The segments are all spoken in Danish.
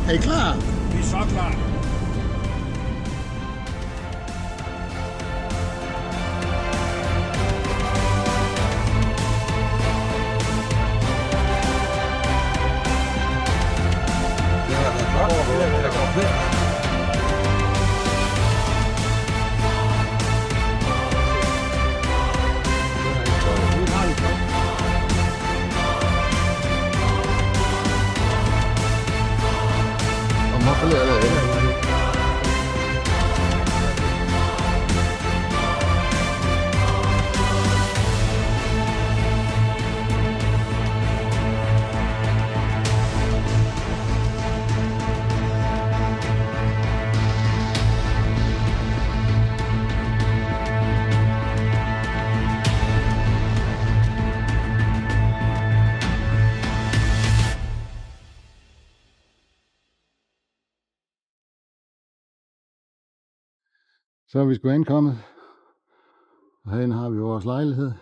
Er I klar? Vi er så klar. Så er vi sgu ankommet. Og herinde har vi vores lejlighed.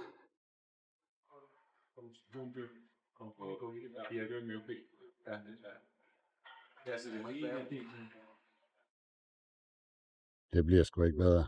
Det bliver sgu ikke bedre.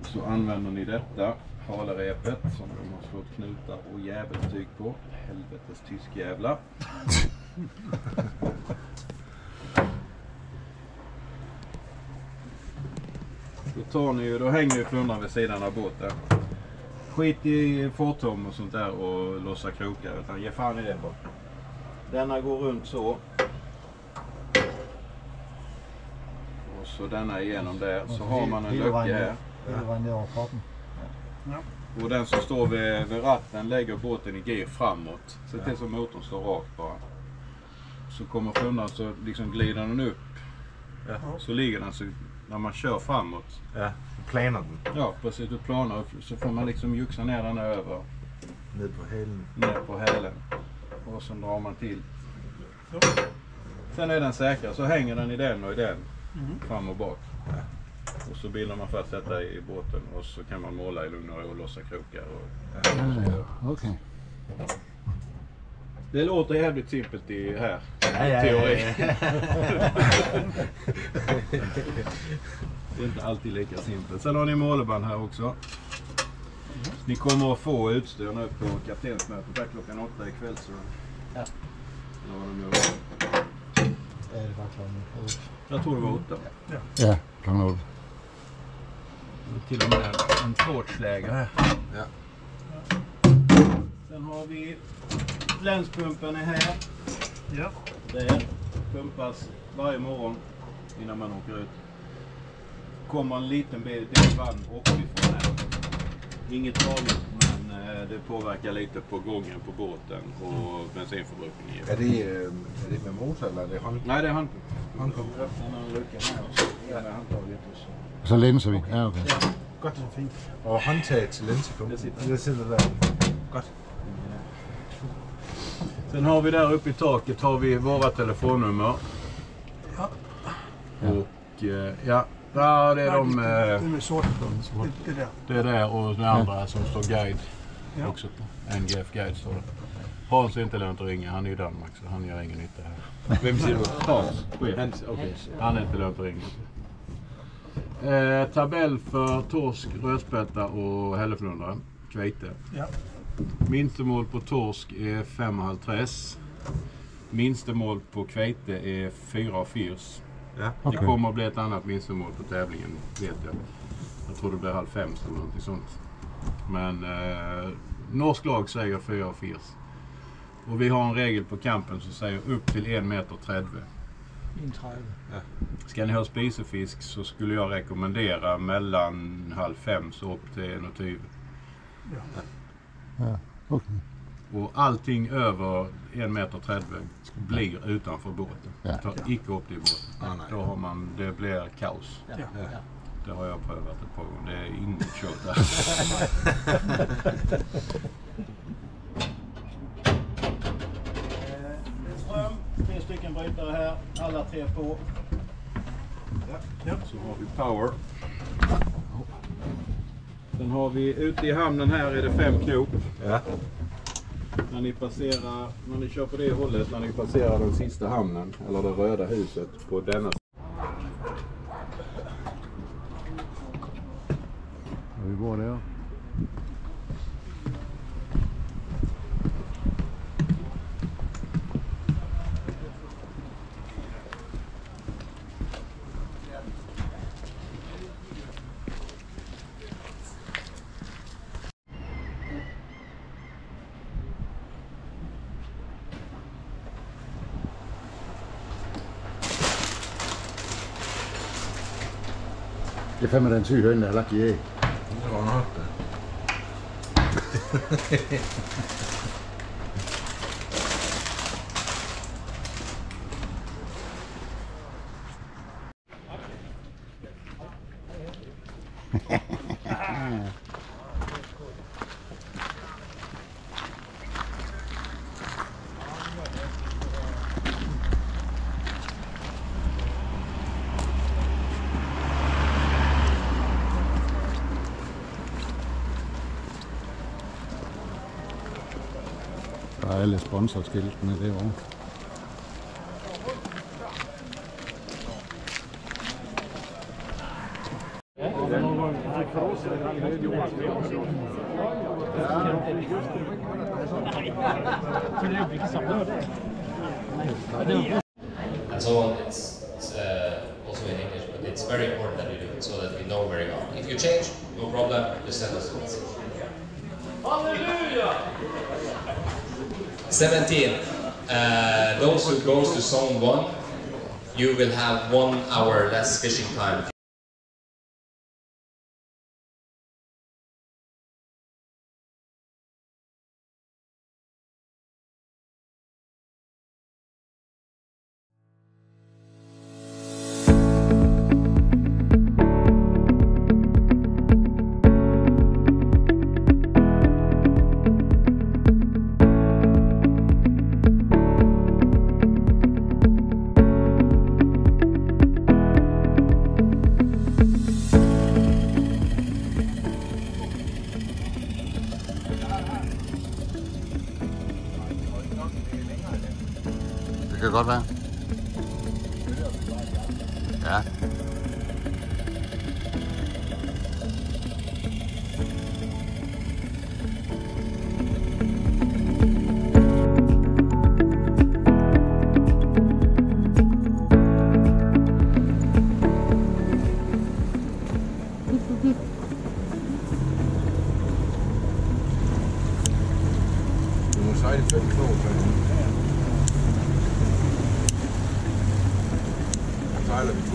Så använder ni detta halarepet som de har slått knutar och jäveltyg på. Helvetes tyskjävlar. Då hänger ju flundran vid sidan av båten. Skit i fortom och sånt där och lossa krokar, utan ge fan i det bara. Denna går runt så. Och så denna igenom där, så har man en lucka här. Och den som står vid ratten lägger båten i gir framåt. Så det är som motorn står rakt bara. Så kommer flundran, så liksom glider den upp. Så ligger den så när man kör framåt. Ja, planar den. Ja, precis. Du planar upp, så får man liksom juxa ner den över. Ner på hälen. Och så drar man till. Sen är den säker, så hänger den i den och i den. Fram och bak. Och så bildar man för att sätta i båten och så kan man måla i lugn och ro och lossa krokar. Okej. Det låter jävligt simpelt i här. Teori. Det är inte alltid lika simpelt. Sen har ni måleband här också. Ni kommer att få utstyr nu på kaptensmötet där klockan 8 ikväll. Så... Ja. Eller vad de gör. Det var klockan 8. Jag tror det var 8. Ja, klockan 8. Till och med en trådsläge här. Ja. Sen har vi länspumpen är här. Ja. Det pumpas varje morgon innan man åker ut. Kommer en liten del vann uppifrån här. Inget farligt, men det påverkar lite på gången på båten och bensinförbrukningen. Är det med motor eller är det handpump? Nej, det är handpump. Handpump. Öppnar en lucka här och så är det handtaget och så. Og så lænser vi. Ja, okay. Godt, det er fint. Og håndtaget til lænsekumpen. Det sidder der. Godt. Sen har vi där uppe i taket har vi våra telefonnummer. Ja. Och ja, där är de. Det är svårt. Det där. Det är där och den andra som står guide också på. NGF guide står det. Hans är inte lönt att ringa, han är i Danmark så han gör ingen nytta här. Hvem siger du? Hans, okay. Han är inte lönt att ringa. Tabell för torsk, rödspälta och hälleflundra, kveite. Ja. Minstemål på torsk är 5,5 träs. Minstemål på kveite är 4,4. Ja. Det kommer att bli ett annat minstemål på tävlingen, vet jag. Jag tror det blir 4,5 eller någonting sånt. Men norsk lag säger 4,4. Och vi har en regel på kampen som säger upp till 1,30 meter. 31. Ja. Ska ni ha spisefisk så skulle jag rekommendera mellan 4,5 så upp till 1,20. Ja. Ja, okay. Och allting över 1,30 meter blir utanför båten. Ja. Tar icke upp det i båten. Då har man, det blir kaos. Ja. Det har jag prövat ett par gånger. Det är inget kört där. Ström, 3 stycken brytare här. Alla 3 på. Ja. Så har vi power. Sen har vi ute i hamnen här är det 5 knop. Ja. När ni kör på det hållet, när ni passerar den sista hamnen eller det röda huset på denna. Og vi bor der. Det er fandme den syge høne, der har lagt i æg. Det var nok det. Der er alle sponsorskiltene derovre. And so on. It's also in English, but it's very important that you do it so that we know where you are. If you change, no problem, just send us a message. Hallelujah! 17. Those who goes to zone 1, you will have 1 hour less fishing time. Det kan godt være. Ja. Du må sejle 5 knob. Sejler vi 2.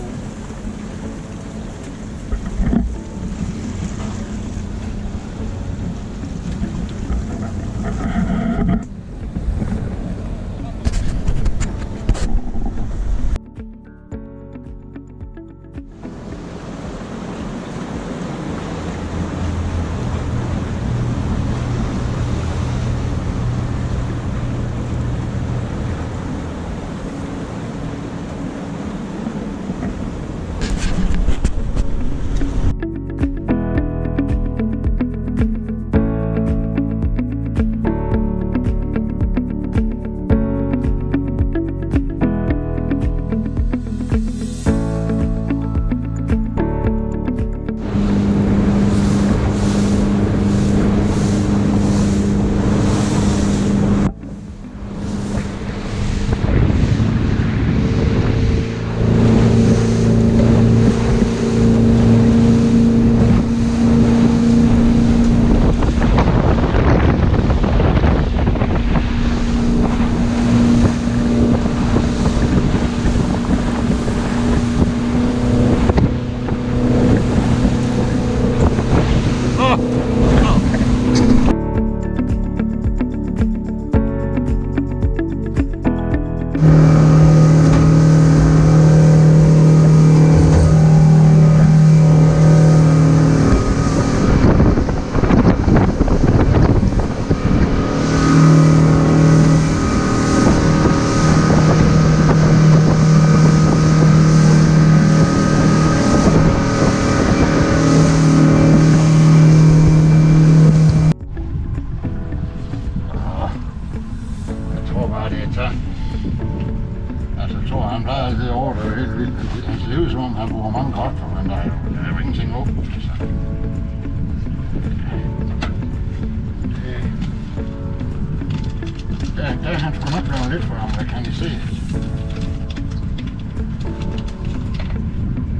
han skulle nok være lidt for amerikaniseret.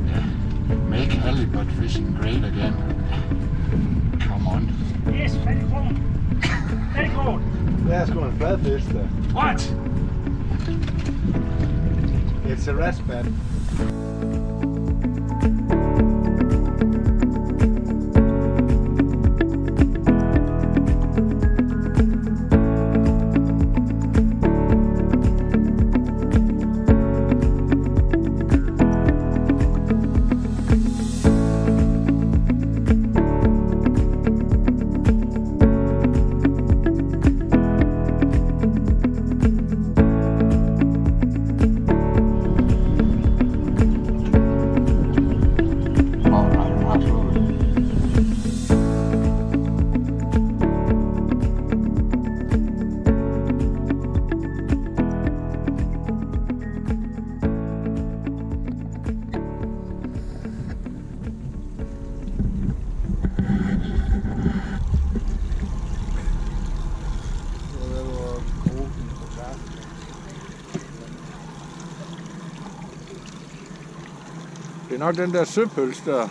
Ja, make halibut fishing great again. Come on. Yes, very cool. Very cool. Det er sgu en fladfisk der. What? It's a raspat. Det er nok den der søpøls der.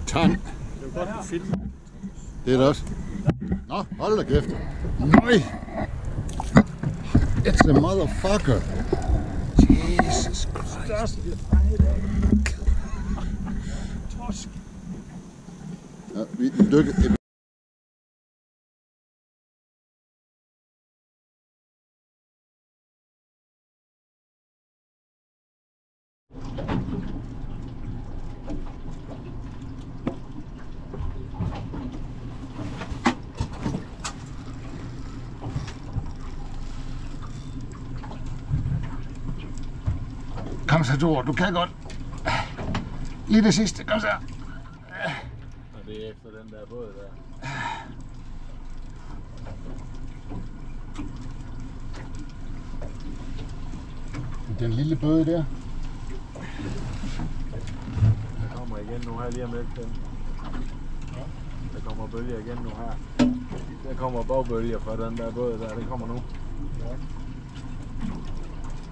Tand. Det er det også. Nå, hold da kæft. Nej. It's a motherfucker. Jesus Christ. Ja, vi dykker. Kom så, Thor, du kan godt. Lige det sidste, kom så. Og det er efter den der båd der. Den lille bøde der. Der kommer igen nu her lige om lidt. Der kommer bølger igen nu her. Der kommer bagbølger fra den der båd der. Det kommer nu. Ja.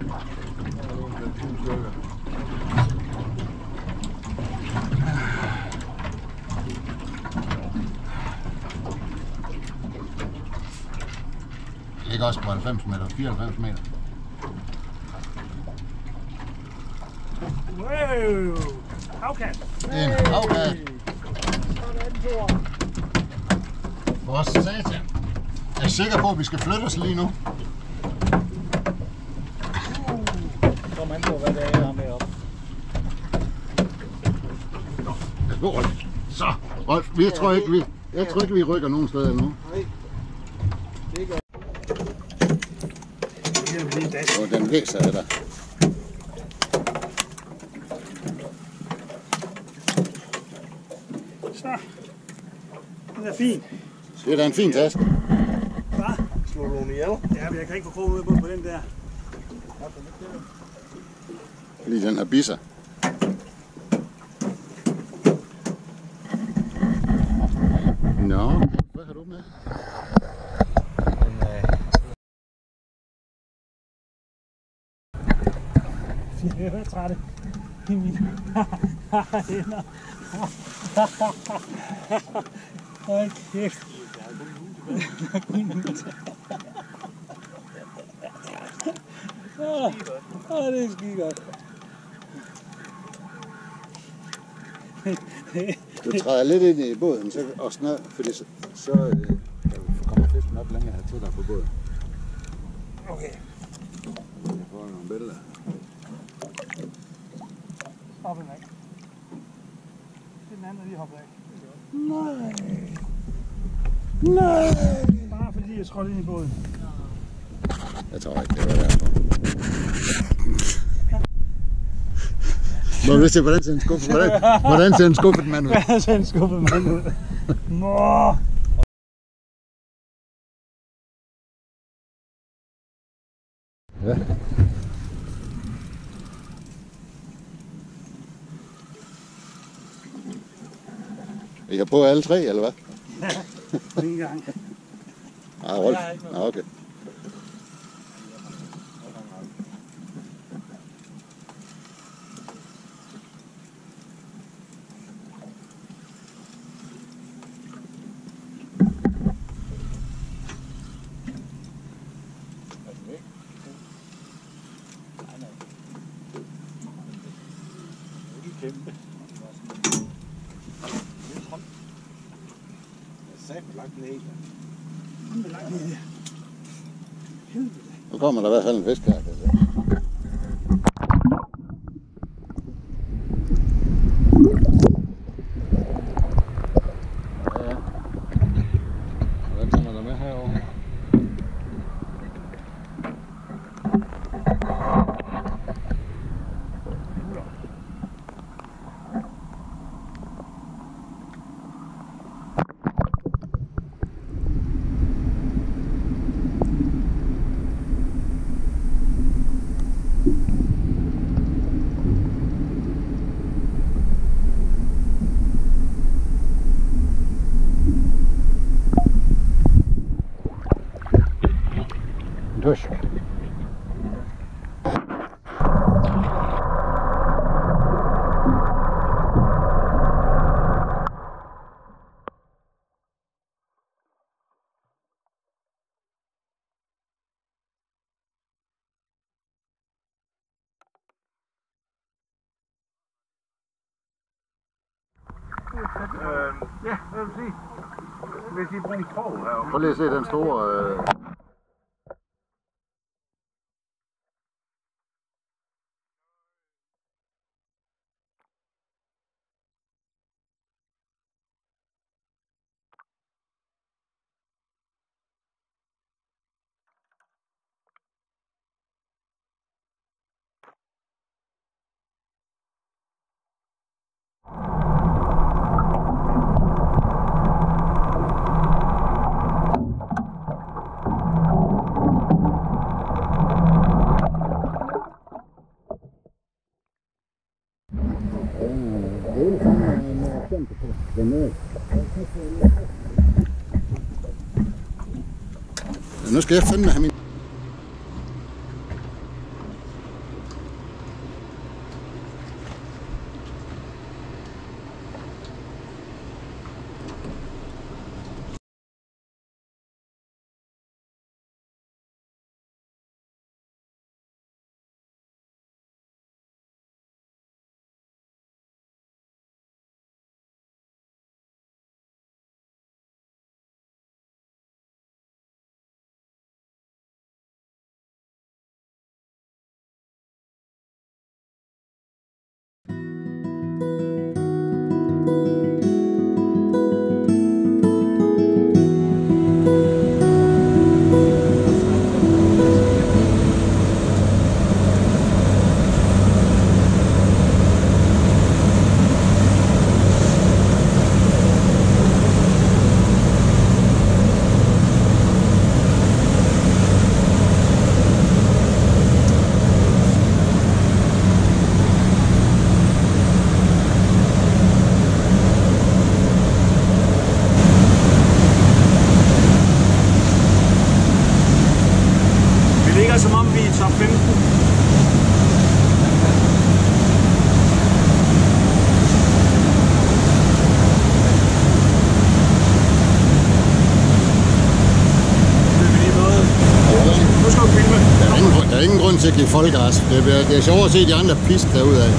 Der er nogle 20 stykker. Det ligger også på 90 meter, 94 meter. Wow! Okay. En havkat. For satan. Jeg er sikker på, at vi skal flytte os lige nu. Kom an på, hvad det er, jeg har med op. Lad os gå, Rolf. Så, Rolf, jeg tror ikke, vi rykker nogen steder nu. Og den læser jeg der. Så. Den er fin. Det er da en fin taske. Hvad? Slår du den ihjel? Ja, men jeg kan ikke få krogen ud på den der. Lige den her bisser. Nå, hvad har du med? Jeg er træt i mine hænder. Hold kæft. Det er skide godt. Du træder lidt ind i båden og snør, fordi så kommer fisken op længere til dig på båden. Okay. Jeg får nogle billeder. Hoppe væk. Det er den anden, der lige hopper væk. Nej. Bare fordi jeg trådte ind i båden. Jeg tror ikke, det var derfor. Hvordan ser en skuffet? Hvordan ser en skuffet mand ud? Hvordan ser en skuffet mand ud? Nå! Ja. I har på alle 3, eller hvad? På en gang. Ah, Rolf. Ah, okay. Kæmpe. Lagt ned. Nu kommer der i hvert fald en fisk her, kan jeg se. Ja. Hvordan tager man der med herovre? Tusk. Ja, hvad vil sige? Hvis I bruger en krog herovre. Prøv lige at se den store... Nu skal jeg fandme have min... Som om vi er top 15. Nu skal du filme. Der er ingen grund til at give folkegas. Det er sjovt at se de andre pisk derudad.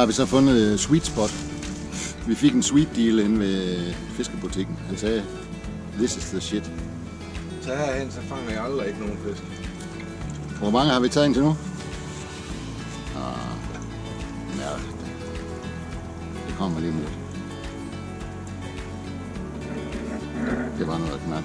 vi så fundet sweet spot. Vi fik en sweet deal inde ved fiskebutikken. Han sagde, this is the shit. Så herhen, så fanger jeg aldrig ikke nogen fisk. Hvor mange har vi taget indtil nu? Ja, det kommer lige nu. Det var noget knap.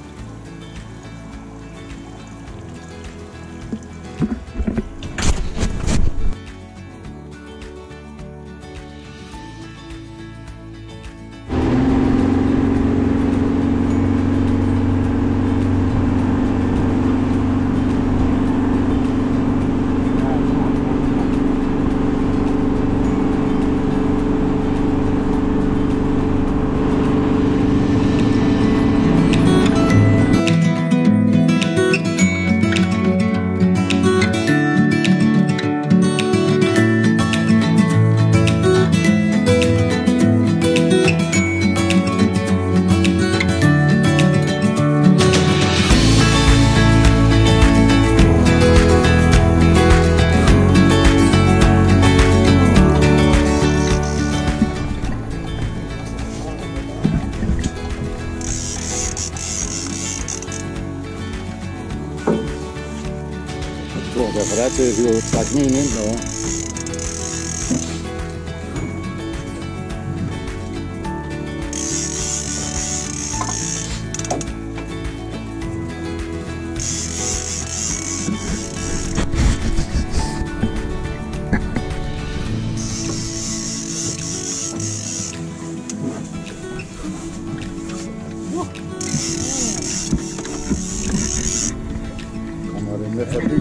For der til at vi trække den ind derovre. Kommer den med forbi?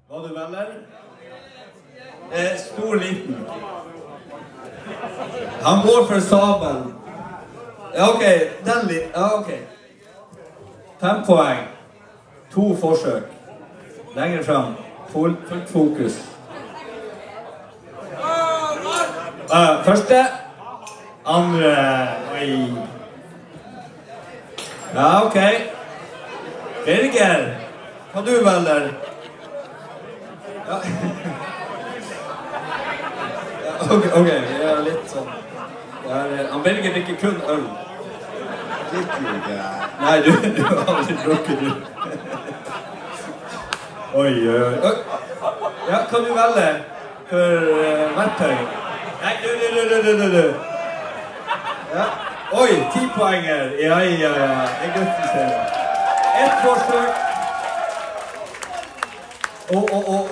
Var du venner? Stor liten. Han går for sabelen. Ja, ok. Den litt. Ja, ok. 5 poeng. 2 forsøk. Lenger frem. Fullt fokus. Første. Andre. Oi. Ja, ok. Birger. Hva du velger? Ja. Ok, vi er litt sånn. Han Birger drikker kun øl. Drikker du ikke? Nei, du har aldri drukket du. Oi. Ja, kan du velge for verktøy? Nej, lø. Ja. Oj, 10 poänger. Ja. Det är gött istället. Ett forsök. Och.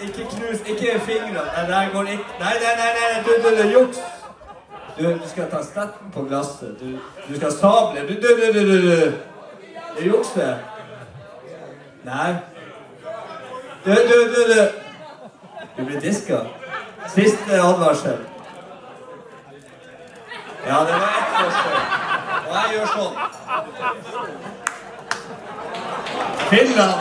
Ikke knus, ikke fingrene. Der går ikke. Nej, du juks. Du skal ta stetten på glasset. Du skal sable. Du. Det er juks det. Nej. Du. Du blir disket. Siste advarsel. Ja, det var ett forsøk. Og jeg gjør sånn. Finland.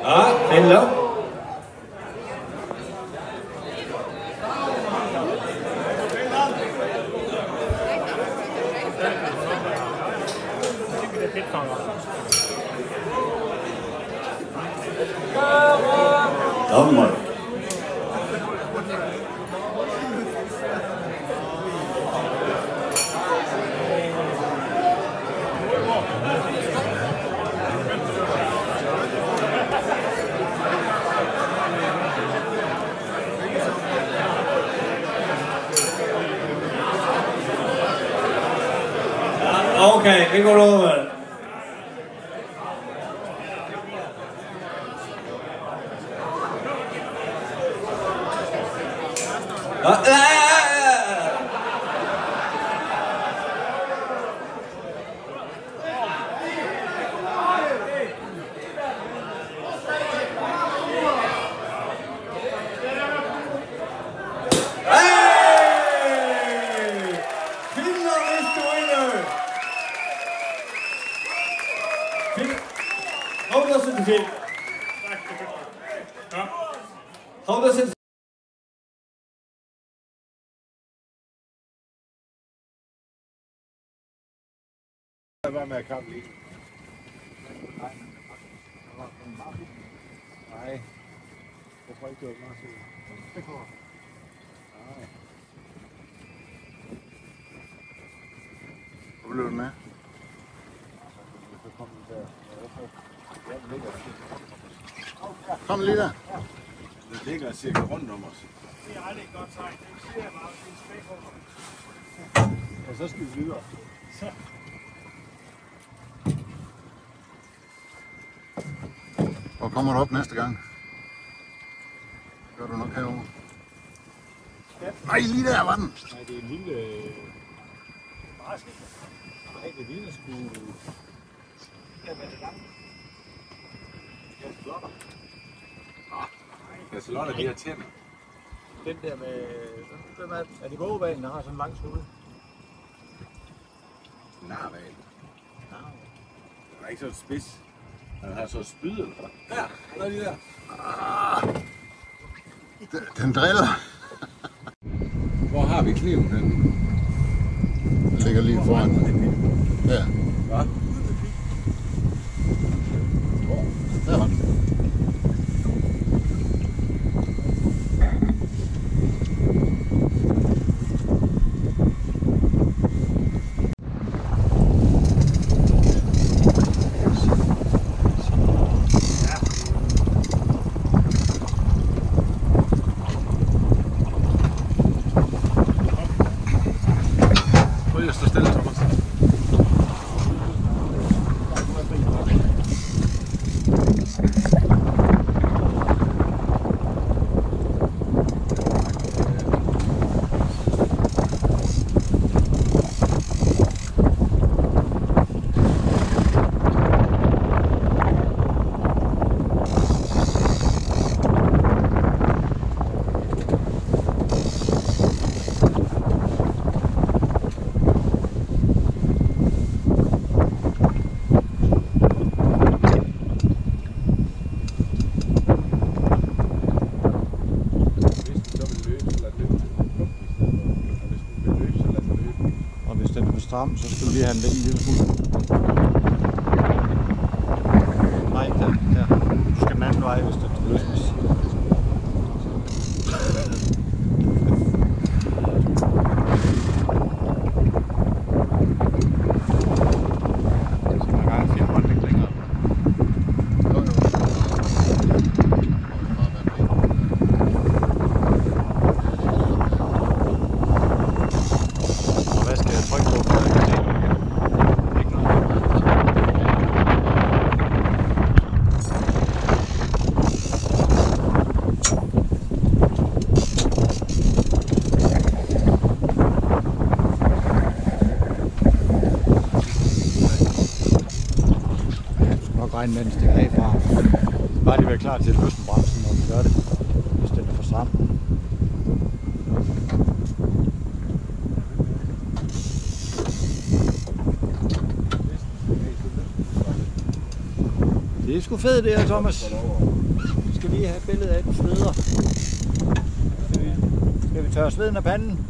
Ja, Finland. Danmark. Okej, vi går over. How does it feel? How does it Hvad med at kappe lige? Nej. Hvorfor ikke gjort meget til? Det går. Nej. Hvor blev du med? Så kom den der. Kom lige der. Det ligger cirka rundt om os. Det er aldrig et godt tegn. Det siger jeg bare, at det er spækhår. Og så skal vi videre. Hvor kommer du op næste gang? Gør du nok herovre? Nej, lige der var den! Nej, det er en lille... Nej, det ligner sgu... Kasselotter, de har tænder. Den der med... Hvem er det vågebanen, der har sådan en lang snude? Narval. Den er ikke så spids. Den har så spyd eller hvad? Der, der er de der. Den driller. Hvor har vi kniven henne? Den ligger lige foran. Der. Hvad? Der var den. Stram, så skal du lige have den en lille smule. Nej, der. Du skal den anden vej, hvis det løsnes. regne med, at den stikker af fra. Bare lige være klar til at løsne bremsen, når vi gør det, hvis den er for stram. Det er sgu fedt det her, Thomas. Vi skal lige have et billede af, at du sveder. Skal vi tørre sveden af panden?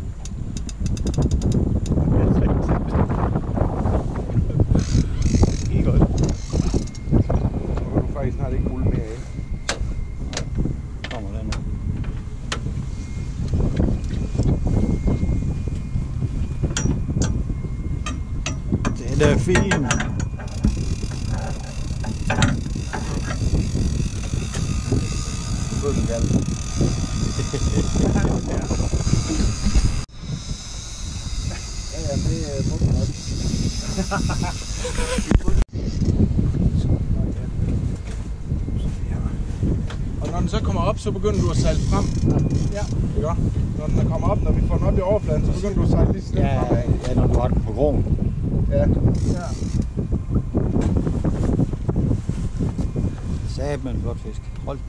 Ikke godt. Så kan du faktisk snart ikke rulle mere af. Kommer der nu. Den er fin. Så den gal. Ja, det er på den også. Og når den så kommer op, så begynder du at sejle frem. Ja. Ikke? Når den kommer op, når vi får den op i overfladen, så begynder du at sejle lige stille fremad. Ja, når du har den på krogen. Ja. Sat med en flot fisk. Hold.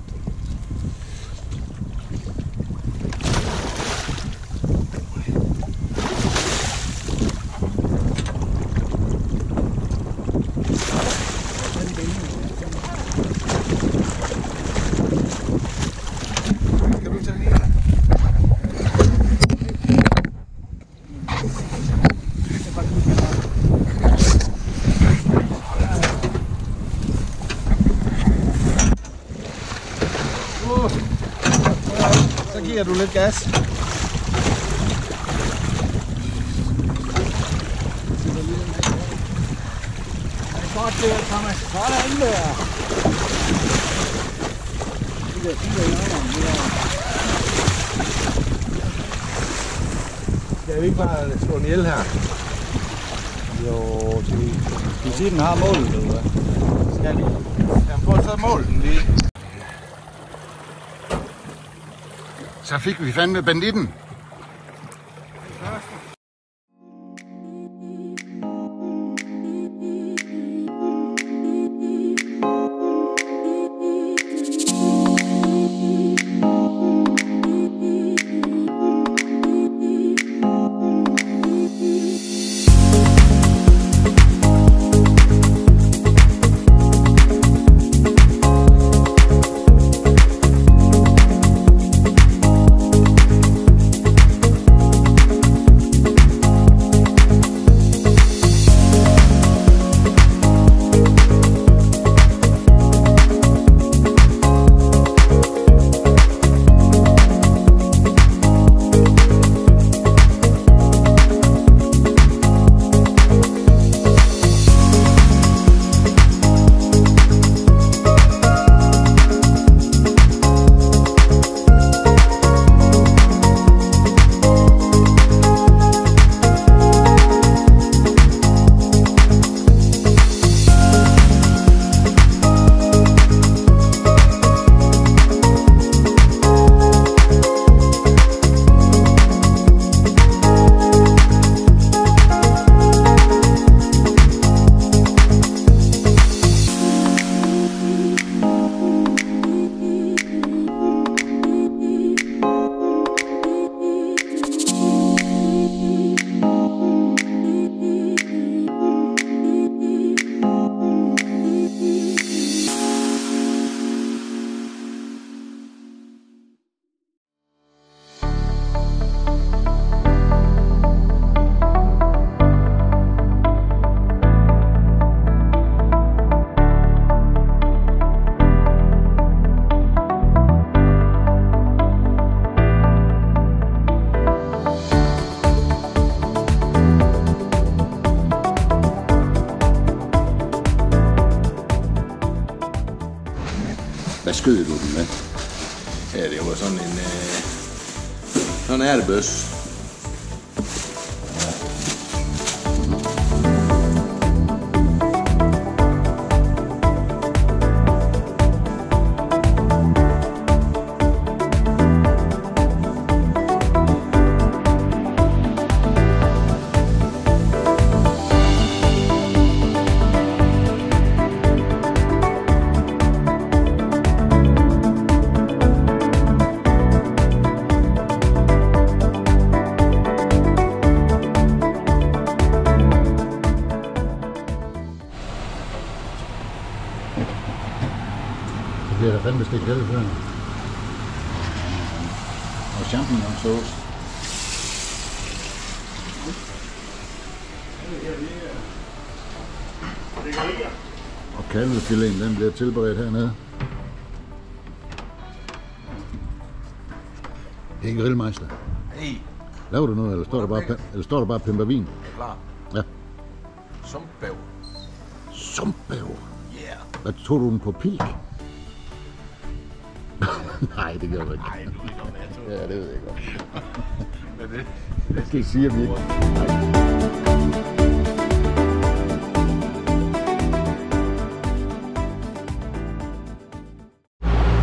Kan du tage lige? Så giver du lidt gas. Godt det, Thomas. Sådan der. Skal vi ikke bare slå den ihjel her? Jo, skal vi sige, den har målet, eller hvad? Skal lige. Jamen prøv at tage målen lige. Så fik vi fandme banditten. Hvad skød du den med? Ja, det var sådan en... sådan er det bøs. fandme stegt helvede før. Og champignonsauce. Og kalvefiléen, den bliver tilberedt hernede. Det er ikke grillmeister. Hey, Laver du noget, eller står der bare pimpervin? klar. Ja. Sumpbæv. Sumpbæv. Yeah. Hvad tog du den på pilk? Nej, det gør du ikke. Nej, du ved ikke, om jeg tog. Ja, det ved jeg godt. Men det... Det skal I sige, at vi ikke. Nej.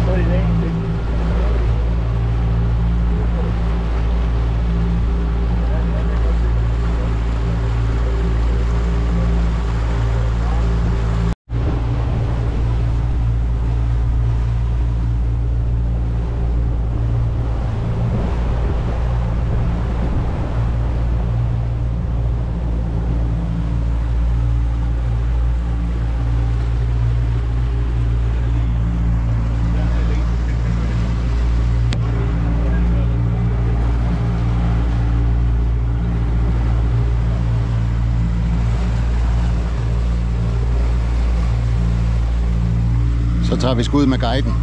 Så er det en enkelt. Så tager vi skud med guiden.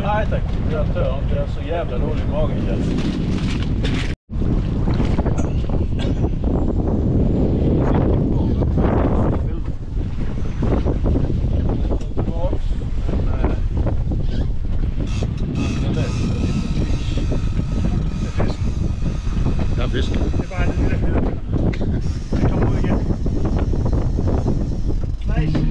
Nej tack, jag tör inte. Jag har så jävla dålig magekänsla. Der er fisk. Det er bare det lille fælder. Den kommer ud igen. Nice.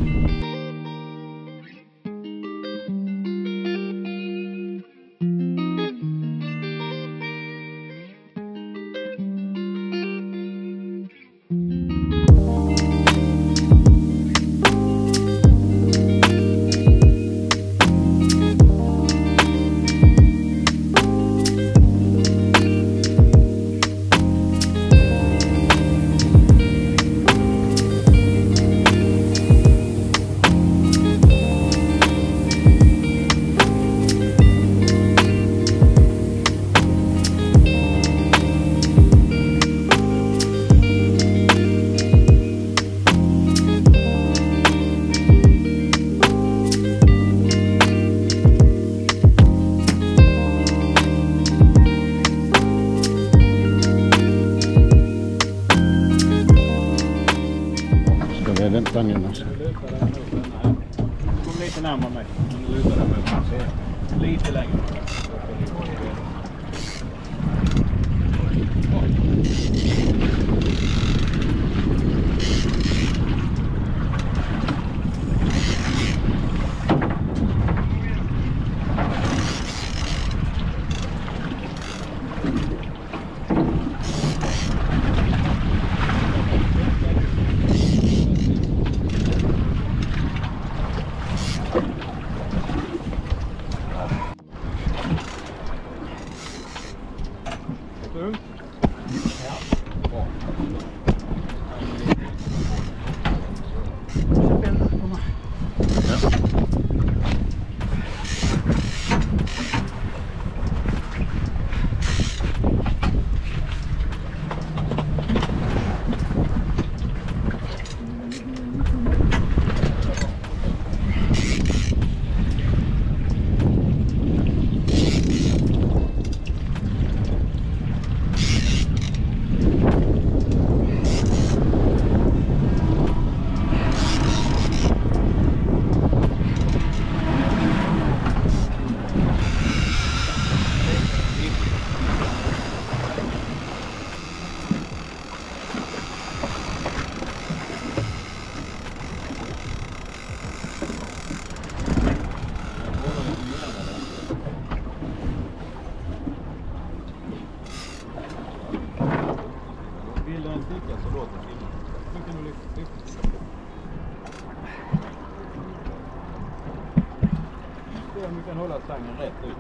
Den stangen också. Kom lite närmare mig. Luta dig med. Lite längre. om vi kan hålla stangen rätt ut.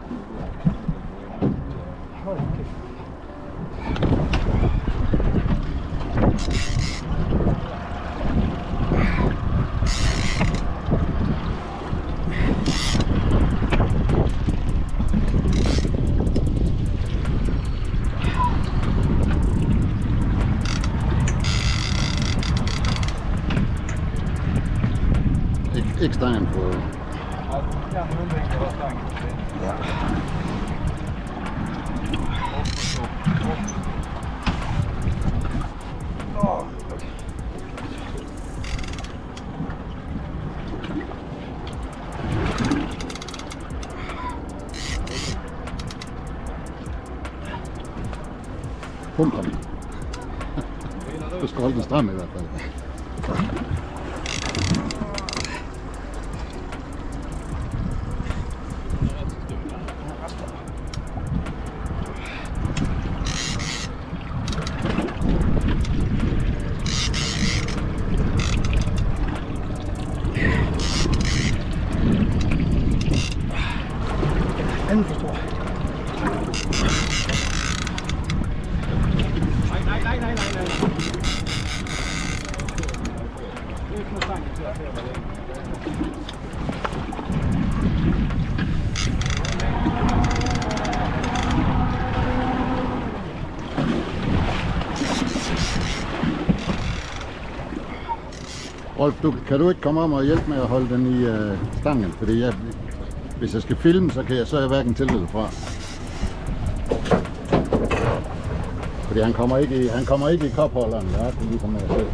Ikke stangen på... Ja, nu undviker jag stangen. Ja. Pumper den. Du skal holde den stram i hvert fald. Anden for stor. Nej. Det er ikke noget stangen til at være der. Rolf, kan du ikke komme om og hjælpe med at holde den i stangen? Fordi hvis jeg skal filme, så er jeg hverken til eller fra. Fordi han kommer ikke i kopholderen, der er det ligesom jeg selv.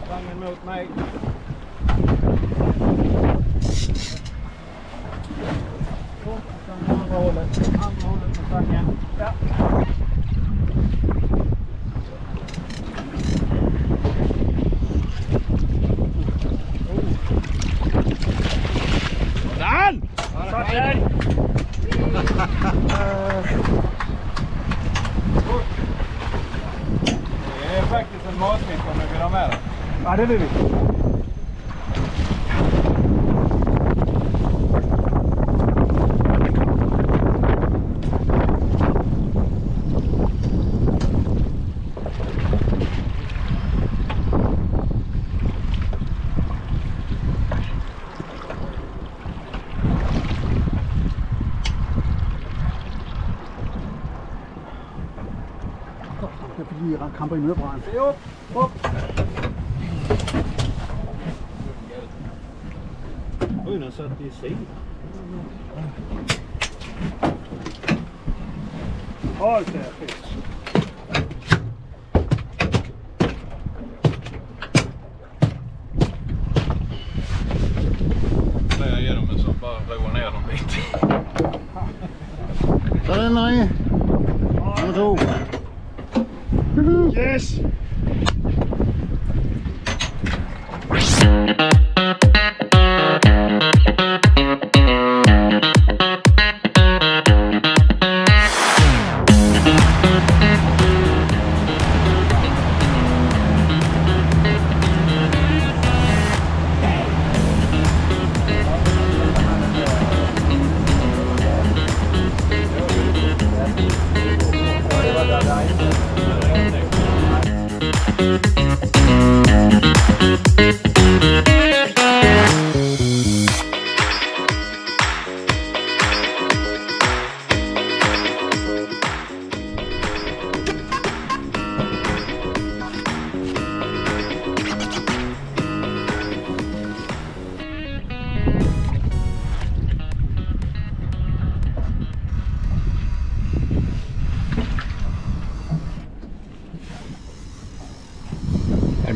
Stangen mot mig. Andra hållet med stangen. Ja. Dan! Det är faktiskt en matfisk om ni vill ha med den. Ja, det vill vi. Det er fordi, jeg kamper i nødbrand. Op. Oj, den satt i sidan. Hold der fisk. När jag ger dem en sån, bara roa ner dem lite. Sådan, nej. Nummer 2. Yes!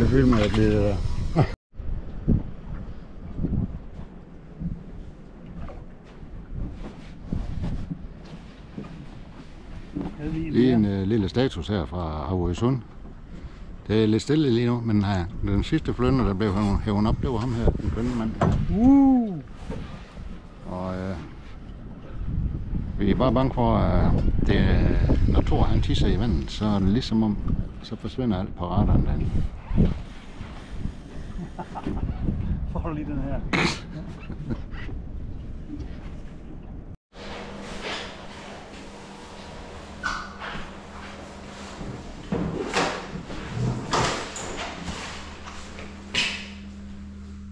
filmer jeg lige det der. Lige en lille status her fra Havøysund. Det er lidt stille lige nu, men den sidste flynder, der blev hævet op, det var ham her, den kønne mand. Og vi er bare bange for, at når Thor han tisser i vandet, så er det ligesom om, så forsvinder alt på radaren derinde. Får du lige den her?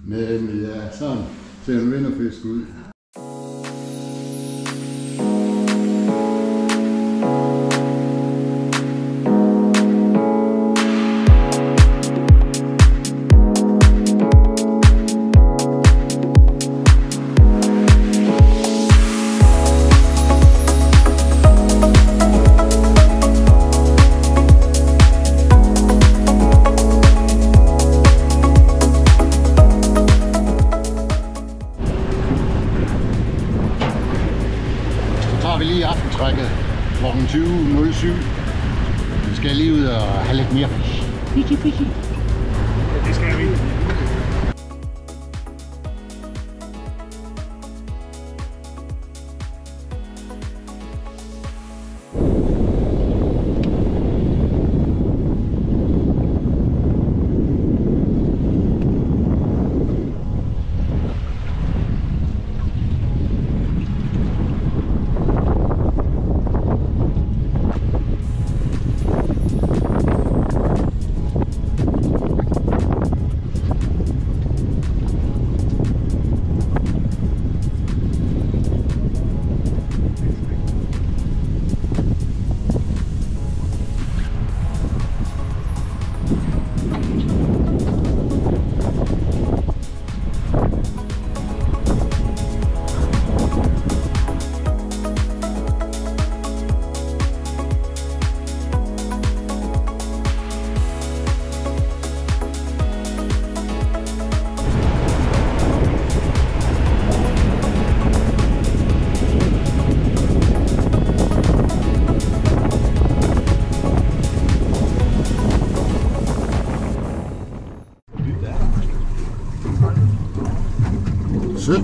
Men ja, sådan ser en vinderfisk ud. Vi lige aftentrækket kl. 20.07. Vi skal lige ud og have lidt mere fisk. Fiski. Det skal vi.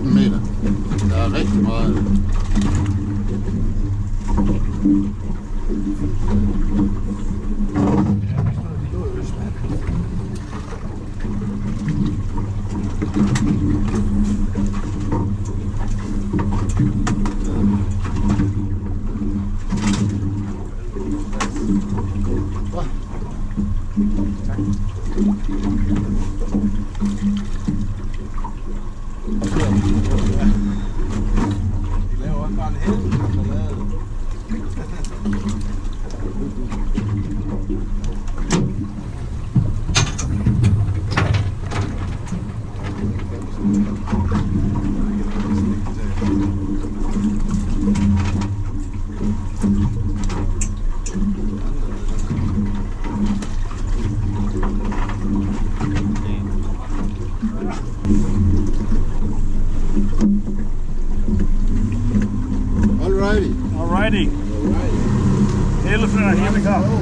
Meter. Der er rigtig meget. De laver også bare en helvede ballade. Alrighty. Elephant, here we go.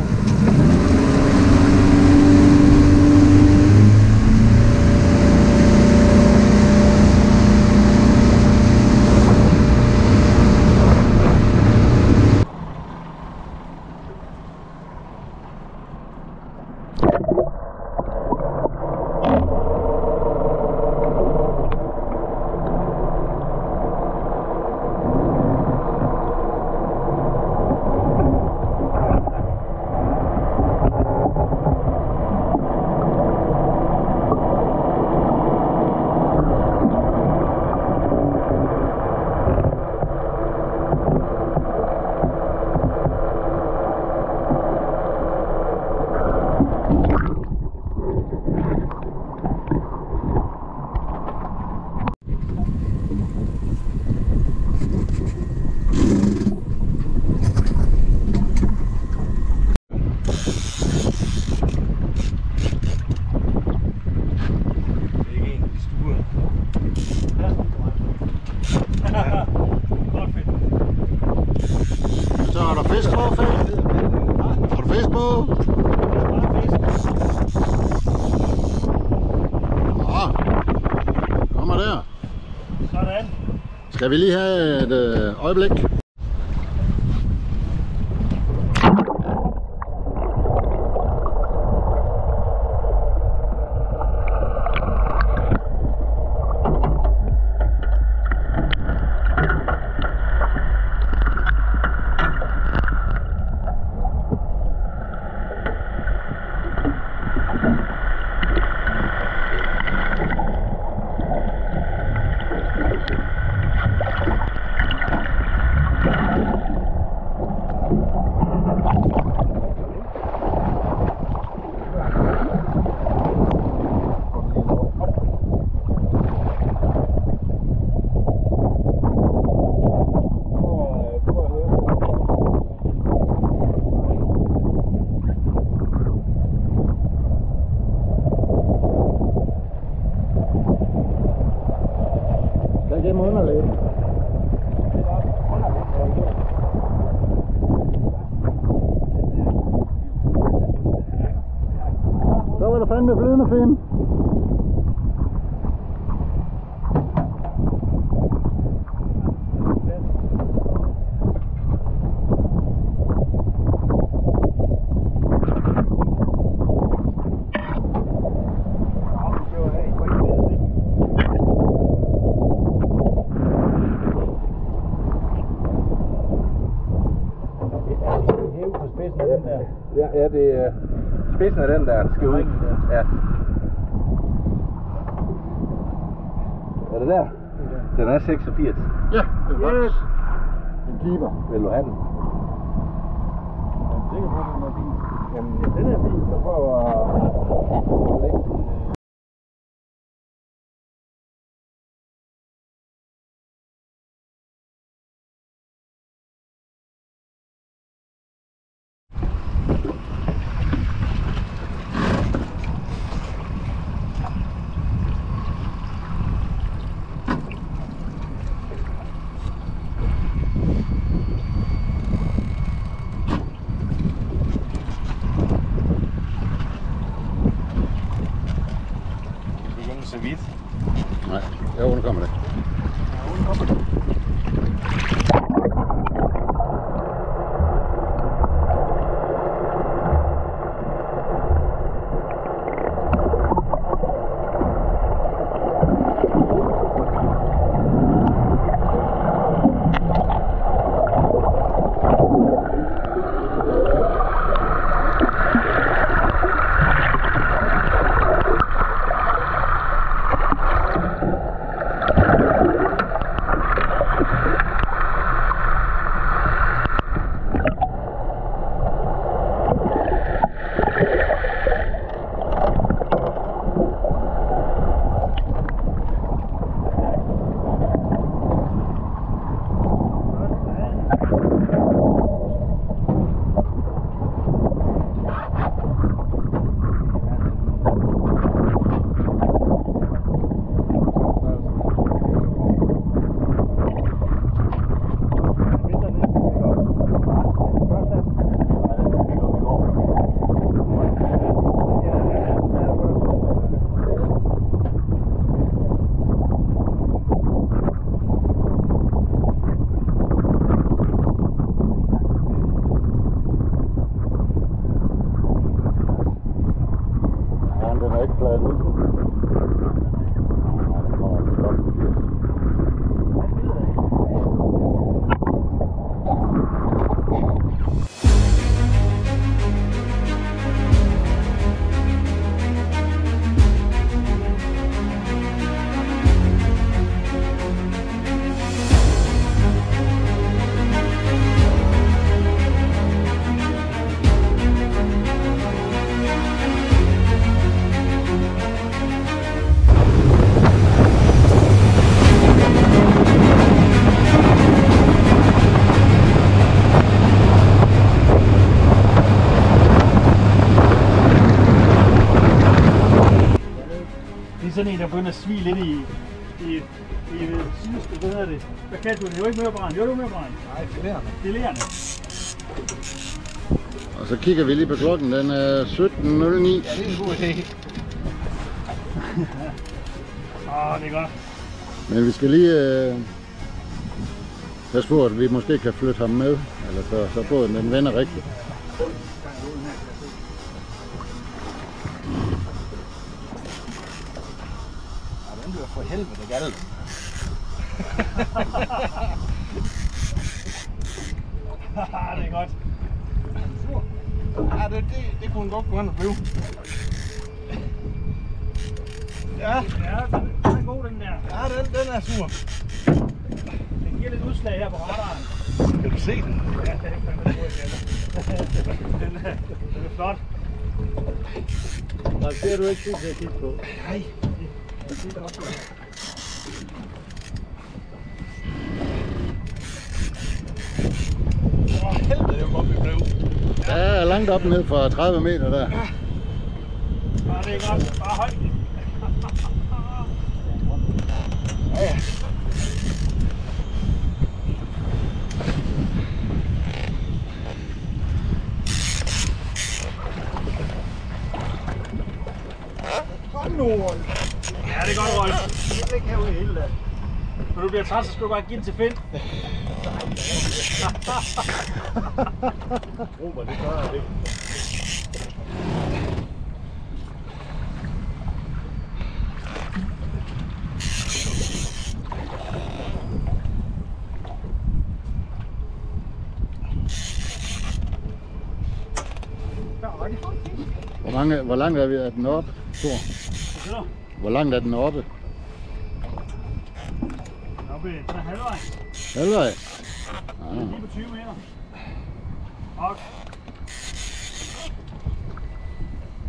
på! Nå, kommer der. Sådan. Skal vi lige have et øjeblik? Så var der fandme flydende fin. Ja, det er spidsen af den der skal ud. Ja. Er det der? Den er 86. Ja, det er godt. En keeper. Vil du have den? Jeg er sikker på, at den er fin. Jamen, den er fin. Så prøver at lægge den. Så vidt. Nej, jo, nu kommer det. Det er sådan en, der begynder at svige lidt i sidste, hvad hedder det? Hvad kaldte du det? Det var ikke mørbrand. Jo, det var mørbrand. Nej, filerende. Filerende. Og så kigger vi lige på klokken, den er 17.09. Ja, det er en god idé. Det er godt. Men vi skal lige passe på, at vi måske kan flytte ham med, eller så båden den vender rigtigt. Ja, den bliver for helvede galt. Det er godt. Ja, det kunne godt gå hen og blive. Ja, den er god, den der. Ja, den er sur. Den giver lidt udslag her på radaren. Kan du se den? Ja, det er fandme god igen. Den er flot. Nej, det er du ikke tid til at kigge på. Nej, det er det også. Helvede, det var godt, vi blev. Der er langt op ned fra 30 meter der. Ja, det er godt. Bare hold den. Ja. Kom nu, Rolf. Ja, det er godt, Rolf. Det ligger herude hele dagen. Når du bliver træt, så skal du bare give den til Finn. Robert, det gør jeg ikke. Hvor langt er vi af den oppe, Thor? Hvor langt er den oppe? Oppe i halvvejs. Halvvejs? Lige på 20 meter. Og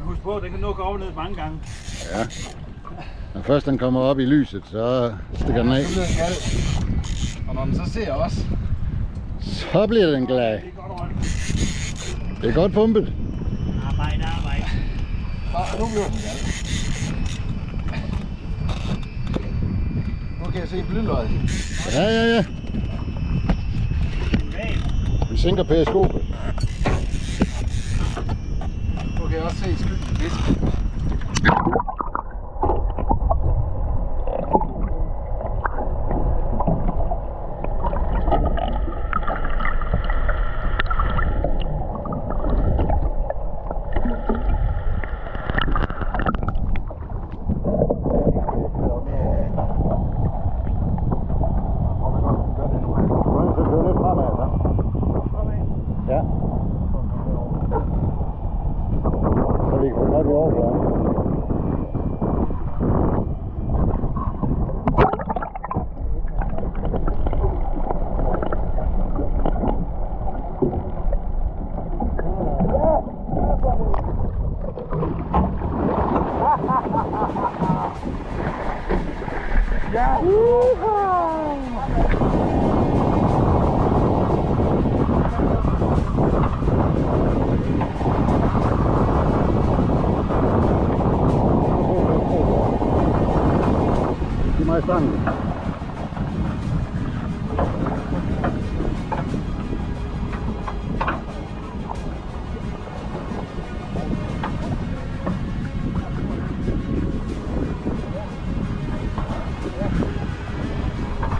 husk på, den kan nå gå op og ned mange gange. Ja. Når først den kommer op i lyset, så stikker den af. Så bliver den gal. Og når den så ser os, Så bliver den glad. det er godt, Rolf. Det er godt pumpet. Arbejde. Og nu bliver den gal. Nu kan jeg se blyløjet. Ja. Vi sænker periskopet. Nu kan jeg også se skylden i fisken. Ja. Så vi kan få den op i overfladen. Giv mig stangen.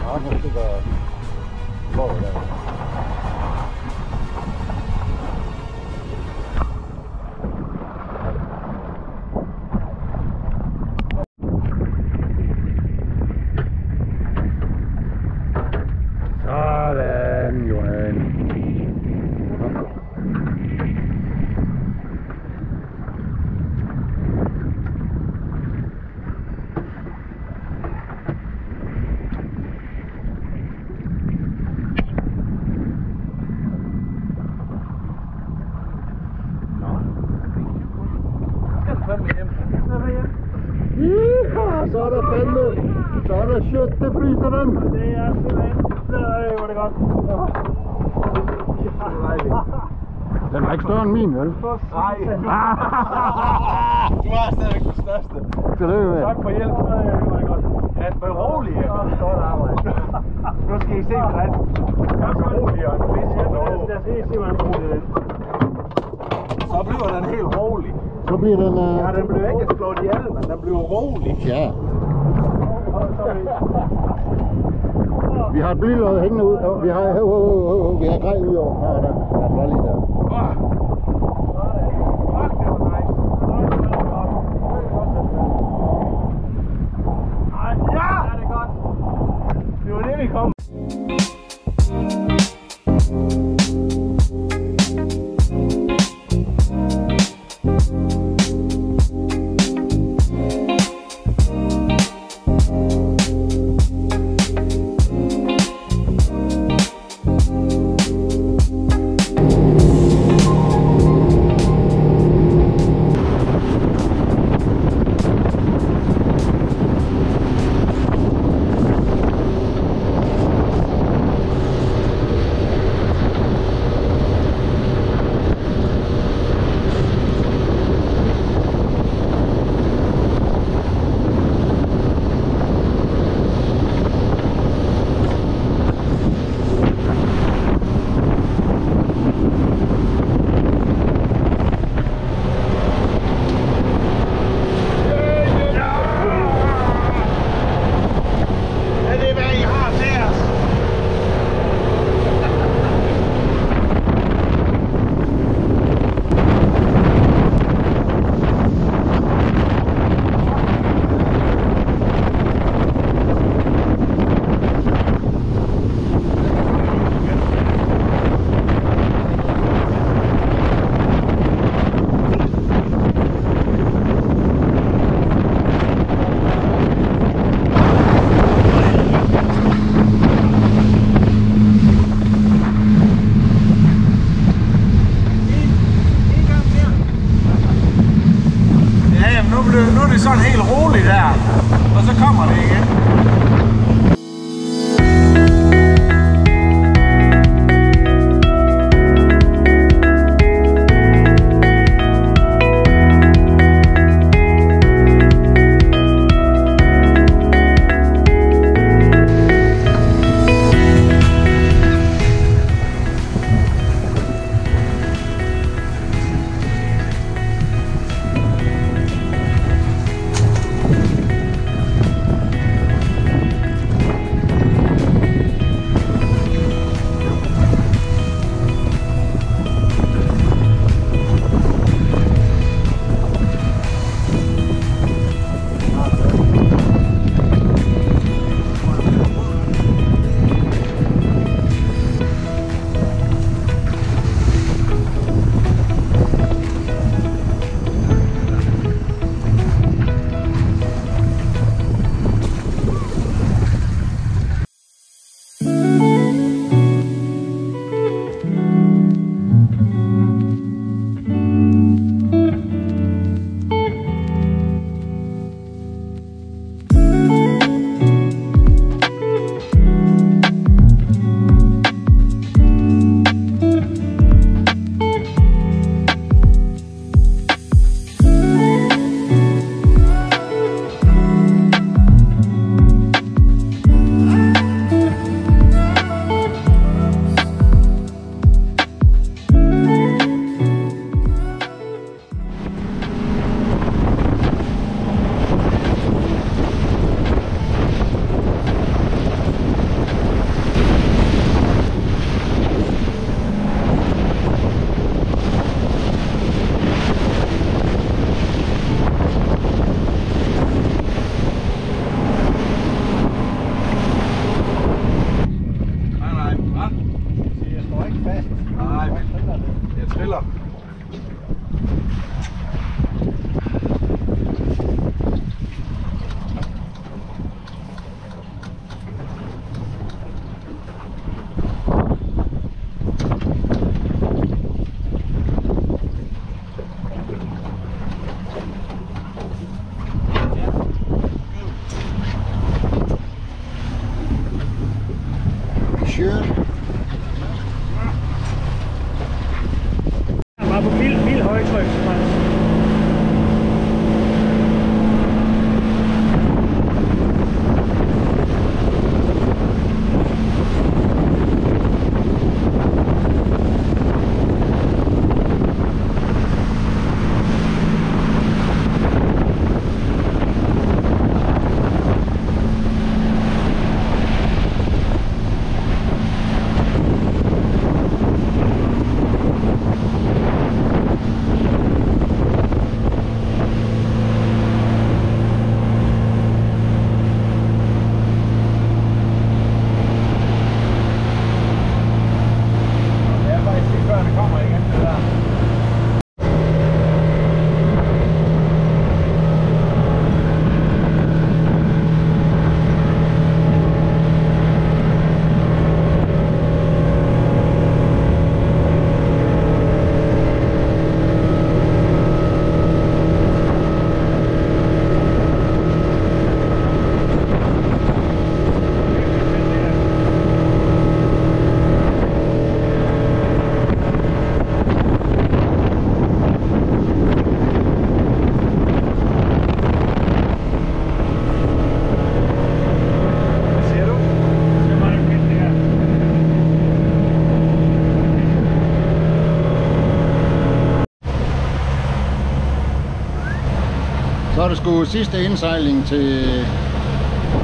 Ja, nu stikker låget der. Sådan, Johan. Så er der fandme. Så er der shit, det fryser den. Det er simpelthen. Hvor er det godt. Den var ikke større end min, vel? Nej. Du er stadigvæk den største. Tillykke med. Tak for hjælp. Det var godt. Ja, men rolig. Godt arbejde. Nu skal I se, hvordan jeg er så rolig og en fisk. Lad os se, hvordan rolig den. så bliver den... Ja, den bliver ikke slået ihjel, men den bliver rolig. Ja. Vi har et blylod hængende ud. Vi har grej ud over. Nå, der er en volley der. Ja, det er godt. Det var det, vi kom. Nu er det sådan helt roligt der, og så kommer det igen. Så er det sgu sidste indsejling til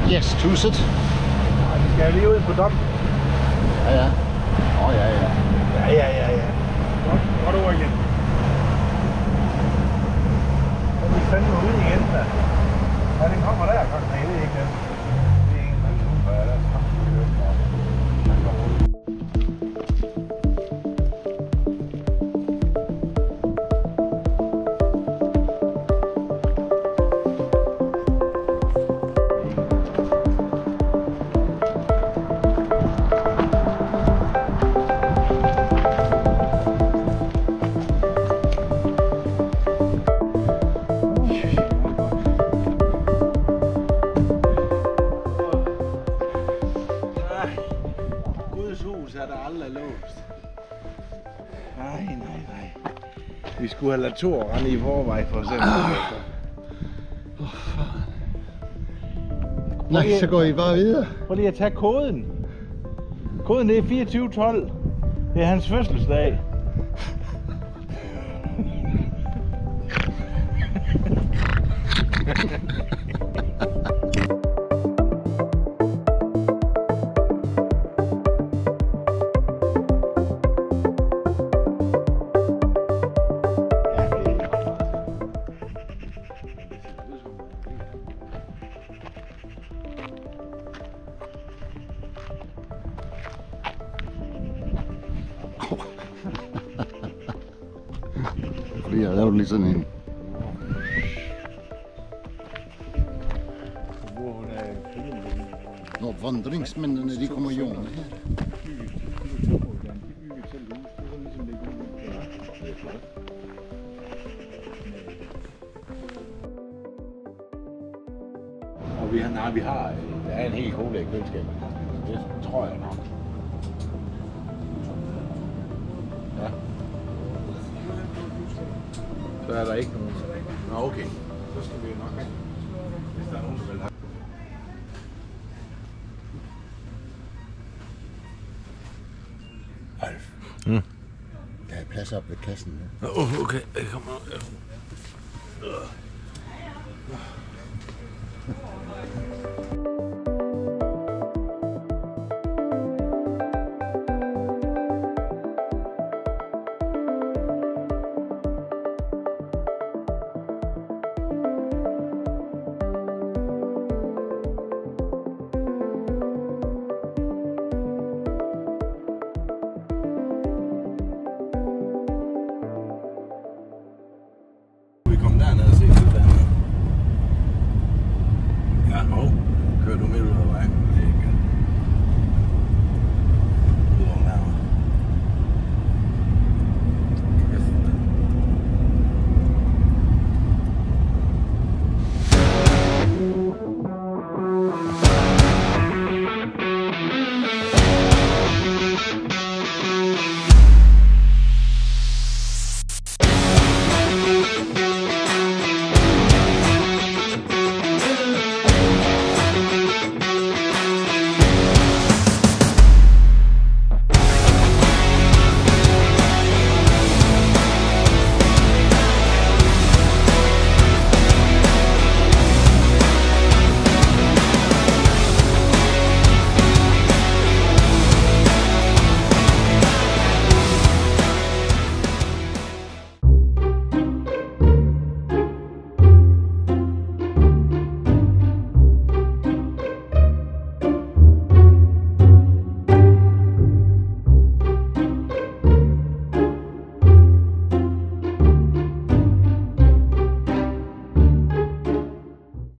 Gæsthuset. Vi skal lige ud på dom. Ja, ja. Ja. Ja. Godt over igen. Så er vi fandme ude igen, da. Ja, den kommer der. Nej, det er ikke den. Det er ingen, der er der. Der er samtidig hørt fra. Den kommer ud. Er der aldrig låst. Nej. Vi skulle have ladet Thor rende i forvej for eksempel. Nej, så går I bare videre. Prøv lige at tage koden. Koden det er 2412. Det er hans fødselsdag. Fordi jeg lavede lige sådan en. Når vandringsmændene de kommer jo med her. Og vi har der er en hel cola i køleskabet. Det tror jeg nok. Ja. Så er der ikke nogen. Nå, okay. Så skal vi nok have. Hvis der er nogen, der vil have. Alf. Der er plads op ved kassen nu. Okay, jeg kommer.